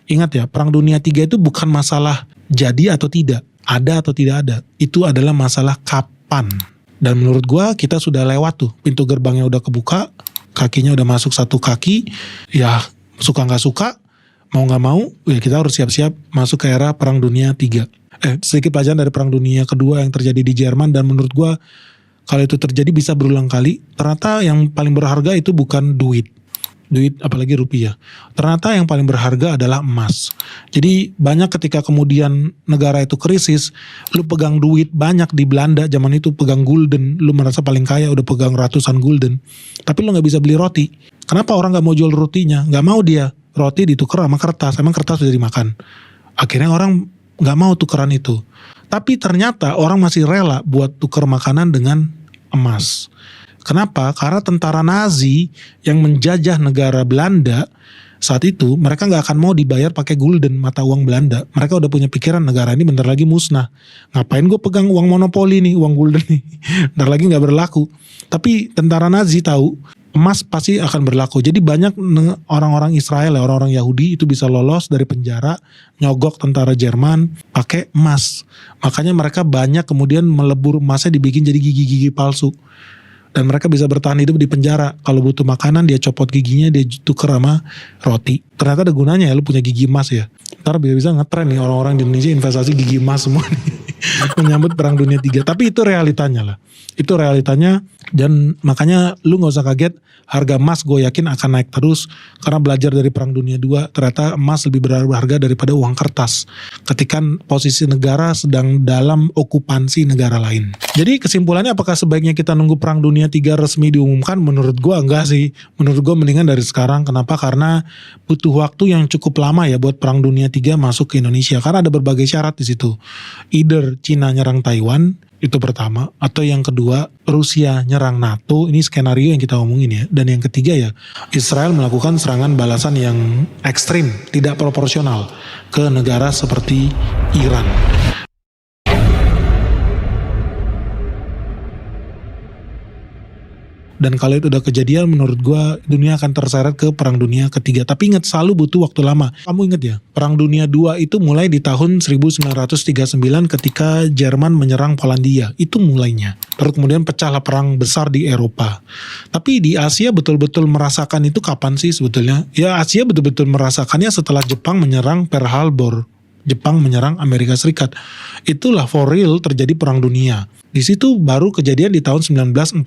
Ingat ya, Perang Dunia III itu bukan masalah jadi atau tidak, ada atau tidak ada. Itu adalah masalah kapan. Dan menurut gua kita sudah lewat tuh, pintu gerbangnya udah kebuka, kakinya udah masuk satu kaki, ya suka nggak suka, mau nggak mau, ya kita harus siap-siap masuk ke era Perang Dunia III. Sedikit pelajaran dari Perang Dunia Kedua yang terjadi di Jerman, dan menurut gua kalau itu terjadi bisa berulang kali. Ternyata yang paling berharga itu bukan duit apalagi rupiah. Ternyata yang paling berharga adalah emas. Jadi banyak ketika kemudian negara itu krisis, lu pegang duit banyak di Belanda zaman itu, pegang gulden, lu merasa paling kaya udah pegang ratusan gulden, tapi lu gak bisa beli roti. Kenapa orang gak mau jual rotinya? Gak mau dia, roti ditukar sama kertas, emang kertas sudah dimakan. Akhirnya orang gak mau tukeran itu. Tapi ternyata orang masih rela buat tuker makanan dengan emas. Kenapa? Karena tentara Nazi yang menjajah negara Belanda saat itu, mereka nggak akan mau dibayar pakai gulden, mata uang Belanda. Mereka udah punya pikiran negara ini bentar lagi musnah. Ngapain gue pegang uang monopoli nih, uang gulden nih, bentar lagi nggak berlaku. Tapi tentara Nazi tahu emas pasti akan berlaku. Jadi banyak orang-orang Israel, orang-orang Yahudi itu bisa lolos dari penjara, nyogok tentara Jerman pakai emas. Makanya mereka banyak kemudian melebur emasnya, dibikin jadi gigi-gigi palsu. Dan mereka bisa bertahan hidup di penjara. Kalau butuh makanan dia copot giginya, dia tuker sama roti. Ternyata ada gunanya ya lu punya gigi emas ya. Ntar bisa ngetren nih orang-orang di Indonesia investasi gigi emas semua nih. Menyambut Perang Dunia III. Tapi itu realitanya lah. Itu realitanya, dan makanya lu gak usah kaget harga emas gue yakin akan naik terus. Karena belajar dari Perang Dunia II, ternyata emas lebih berharga daripada uang kertas ketika posisi negara sedang dalam okupansi negara lain. Jadi kesimpulannya, apakah sebaiknya kita nunggu Perang Dunia III resmi diumumkan? Menurut gue enggak sih. Menurut gue mendingan dari sekarang. Kenapa? Karena butuh waktu yang cukup lama ya buat Perang Dunia III masuk ke Indonesia. Karena ada berbagai syarat di situ. Either Cina nyerang Taiwan, itu pertama, atau yang kedua Rusia nyerang NATO. Ini skenario yang kita ngomongin ya. Dan yang ketiga ya, Israel melakukan serangan balasan yang ekstrim, tidak proporsional ke negara seperti Iran. Dan kalau itu udah kejadian, menurut gue dunia akan terseret ke Perang Dunia Ketiga. Tapi ingat, selalu butuh waktu lama. Kamu ingat ya, Perang Dunia II itu mulai di tahun 1939 ketika Jerman menyerang Polandia. Itu mulainya. Terus kemudian pecahlah perang besar di Eropa. Tapi di Asia betul-betul merasakan itu kapan sih sebetulnya? Ya Asia betul-betul merasakannya setelah Jepang menyerang Pearl Harbor. Jepang menyerang Amerika Serikat. Itulah for real terjadi Perang Dunia. Di situ baru kejadian di tahun 1941.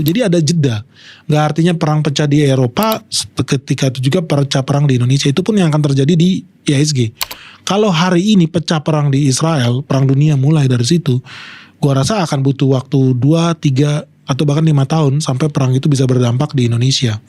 Jadi ada jeda. Nggak artinya perang pecah di Eropa, ketika itu juga pecah perang di Indonesia. Itu pun yang akan terjadi di IHSG. Kalau hari ini pecah perang di Israel, Perang Dunia mulai dari situ, gua rasa akan butuh waktu 2, 3, atau bahkan 5 tahun sampai perang itu bisa berdampak di Indonesia.